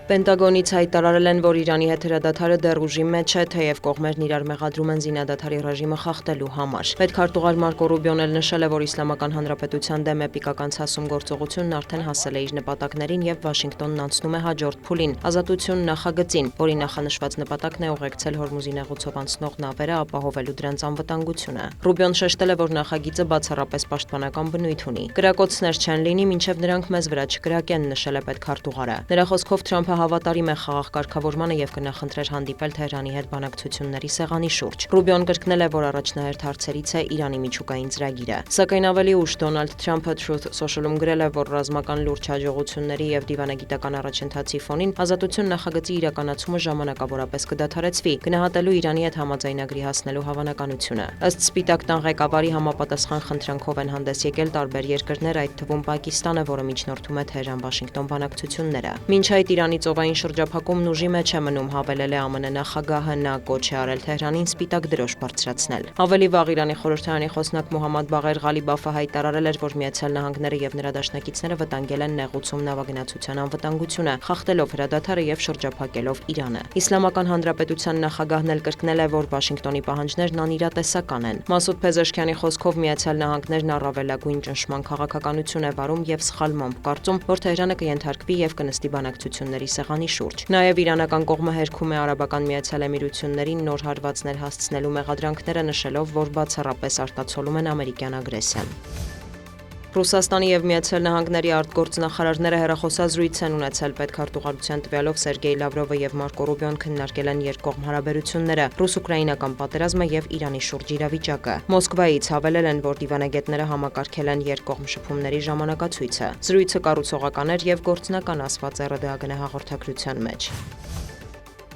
Պենտագոնից հայտարարել են, որ Իրանի հետ հրադադարը դեռ ուժի մեջ է, թեև կողմերն իրար մեղադրում են զինադադարի ռեժիմը խախտելու համար։ Պետքարտուղար Մարկո Ռուբիոն էլ նշել է, որ Իսլամական Հանրապետության դեմ էպիկական ցասում գործողությունն արդեն հասել է իր նպատակներին եւ Վաշինգտոնն անցնում է հաջորդ փուլին՝ ազատություն նախագծին, որի նախանշված նպատակն է ուղեկցել Հորմուզի նեղուցով անցնող նավերը ապահովելու դրանց անվտանգությունը։ Ռուբիոն շեշտել է, որ նախագիծը բացառապես պաշտպանական բնույթ ունի։ Կրակոցներ չեն լինի, մինչև նրանք մեզ վրա չկրակեն, նշել է պետքարտուղարը։ Նրա խոսքով Թրամփը հավատարիմ է խաղաղ կարգավորմանը եւ կնախընտրեր հանդիպել Թեհրանի հետ բանակցությունների սեղանի շուրջ։ Ռուբիոն կրկնել է, որ առաջնահերթ հարցերից է Իրանի միջուկային ծրագիրը։ Սակայն ավելի ուշ Դոնալդ Թրամփը Truth Social-ում գրել է, որ ռազմական լուրջ հաջողությունների եւ դիվանագիտական առաջընթացի ֆոնին ազատություն նախագծի իրականացումը ժամանակավորապես կդադարեցվի, գնահատելու Իրանի հետ համաձայնագրի հասնելու հավանականությունը։ Ըստ Սպիտակ տան ղեկավարի համապատասխան խնդրանքով են հանդես եկել տարբեր երկրներ, այդ թվում Պակիստանը, որը միջնորդում է Թեհրան-Վաշինգտոն բանակցությունները։ Մինչ այդ Իրանի ծովային շրջափակումն ուժի մեջ է մնում, հավելել է ԱՄՆ նախագահը, նա կոչ է արել Թեհրանին սպիտակ դրոշ բարձրացնել։ Ավելի վաղ Իրանի խորհրդարանի խոսնակ Մոհամմադ Բաղեր Ղալիբաֆը հայտարարել էր, որ Միացյալ Նահանգները եւ նրա դաշնակիցները վտանգել են նեղուցում նավագնացության անվտանգությունը, խախտելով հրադադարը եւ շրջափակելով Իրանը։ Իսլամական Հանրապետության նախագահն էլ կրկնել է, որ Վաշինգտոնի պահանջներն անիրատեսական են։ Մասուդ Փեզեշքյանի խոսքով Միացյալ Նահանգներն առավելագույն ճնշման քաղաքականություն է վարում եւ սխալմամբ կարծում, որ Թեհրանը կենթարկվի եւ կնստի բանակցությունների սեղանի շուրջ։ Նաեւ իրանական կողմը հերքում է Արաբական Միացյալ Էմիրություններին նոր հարվածներ հասցնելու մեղադրանքները, նշելով, որ բացառապես արտացոլում են ամերիկյան ագրեսիան։ Ռուսաստանի եւ Միացյալ Նահանգների արտգործնախարարները հեռախոսազրույց են ունեցել պետքարտուղարության տվյալով Սերգեյ Լավրովը եւ Մարկո Ռուբիոն քննարկել են երկկողմ հարաբերությունները, ռուս-ուկրաինական պատերազմը եւ Իրանի շուրջ իրավիճակը։ Մոսկվայից հավելել են, որ դիվանագետները համակարգել են երկկողմ շփումների ժամանակացույցը։ Զրույցը կառուցողական էր եւ գործնական, ասված է ՌԴԱԳՆ հաղորդագրության մեջ։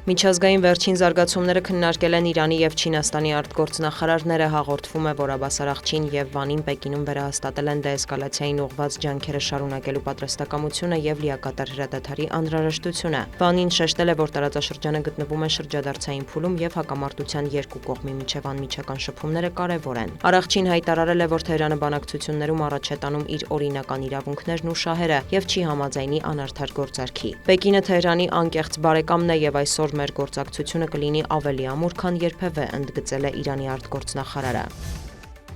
Միջազգային վերջին զարգացումները քննարկել են Իրանի եւ Չինաստանի արտգործնախարարները, հաղորդվում է, որ Աբբաս Արաղչին եւ Վանին Պեկինում վերահաստատել են դեէսկալացիային ուղղված ջանքերը շարունակելու պատրաստակամությունը եւ լիակատար հրադադարի անհրաժեշտությունը։ Վանին շեշտել է, որ տարածաշրջանը գտնվում է շրջադարձային փուլում եւ հակամարտության երկու կողմի միջև անմիջական շփումները կարեւոր են։ Արաղչին հայտարարել է, որ Թեհրանը բանակցություններում առաջ է տանում իր օրինական իրավունքներն ու շահերը եւ չի համաձայնի անարդար գործարքի։ Պեկինը Թեհրանի անկեղծ բարեկամն է եւ այսօր մեր գործակցությունը կլինի ավելի ամուր, քան երբևէ, ընդգծել է Իրանի արտգործնախարարը։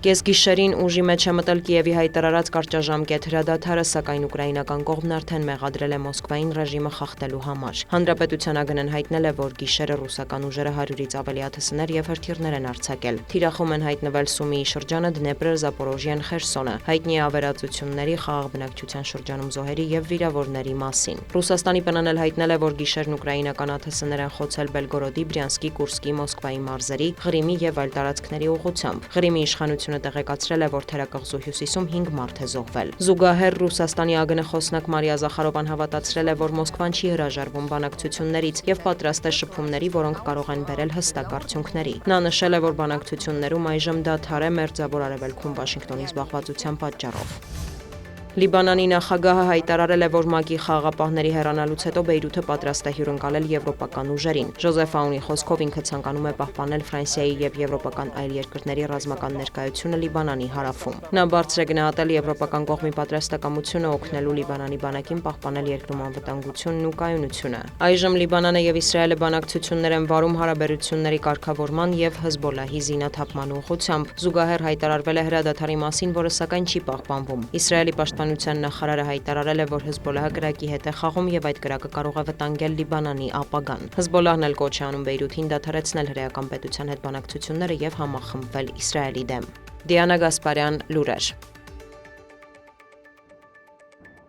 Կեսգիշերին ուժի մեջ է մտել Կիևի հայտարարած կարճաժամկետ հրադադարը, սակայն ուկրաինական կողմն արդեն մեղադրել է Մոսկվային ռեժիմը խախտելու համար։ Հանրապետության ԱԳՆ-ն հայտնել է, որ գիշերը ռուսական ուժերը 100-ից ավելի ԱԹՍ-ներ եւ հրթիռներ են արձակել։ Թիրախում են հայտնվել Սումիի շրջանը, Դնեպրը, Զապորոժիան, Խերսոնը։ Հայտնի է ավերածությունների, խաղաղ բնակչության շրջանում զոհերի եւ վիրավորների մասին։ Ռուսաստանի ՊՆ-ն էլ հայտնել է, որ գիշերն ուկրաինական ԱԹՍ-ներ են խոցել Բելգորոդի, Բրյանսկի, Կուրսկի, Մոսկվայի մարզերի, Ղրիմի եւ այլ տարածքների ուղղությամբ։ Ղրիմի իշխանությունը տեղեկացրել է, որ թերակղզու հյուսիսում 5 մարդ է զոհվել։ Զուգահեռ Ռուսաստանի ԱԳՆ խոսնակ Մարիա Զախարովան հավատացրել է, որ Մոսկվան չի հրաժարվում բանակցություններից եւ պատրաստ է շփումների, որոնք կարող են բերել հստակ արդյունքների։ Նա նշել է, որ բանակցություններում այժմ դադար է Մերձավոր Արևելքում Վաշինգտոնի զբաղվածության պատճառով։ Լիբանանի նախագահը հայտարարել է, որ ՄԱԿ-ի խաղաղապահների հեռանալուց հետո Բեյրութը պատրաստ է հյուրընկալել եվրոպական ուժերին։ Ժոզեֆ Աունի խոսքով ինքը ցանկանում է պահպանել Ֆրանսիայի եւ եվրոպական այլ երկրների ռազմական ներկայությունը Լիբանանի հարավում։ Նա բարձր է գնահատել եվրոպական կողմի պատրաստակամությունը օգնելու Լիբանանի բանակին պահպանել երկրում անվտանգությունն ու կայունությունը։ Այժմ Լիբանանը եւ Իսրայելը բանակցություններ են վարում հարաբերությունների կարգավորման եւ Հեզբոլլահի զինաթափման ուղղությամբ։ Զուգահեռ հայտարարվել է հրադադարի մասին, որը սակայն չի պահպանվում։ Իսրայելի պաշտպանության նախարարը հայտարարել է, որ Հեզբոլլահը կրակի հետ է խաղում եւ այդ կրակը կարող է վտանգել Լիբանանի ապագան։ Հեզբոլլահն էլ կոչ է անում Բեյրութին դադարեցնել հրեական պետության հետ բանակցությունները եւ համախմբվել Իսրայելի դեմ։ Դիանա Գասպարյան, լուրեր։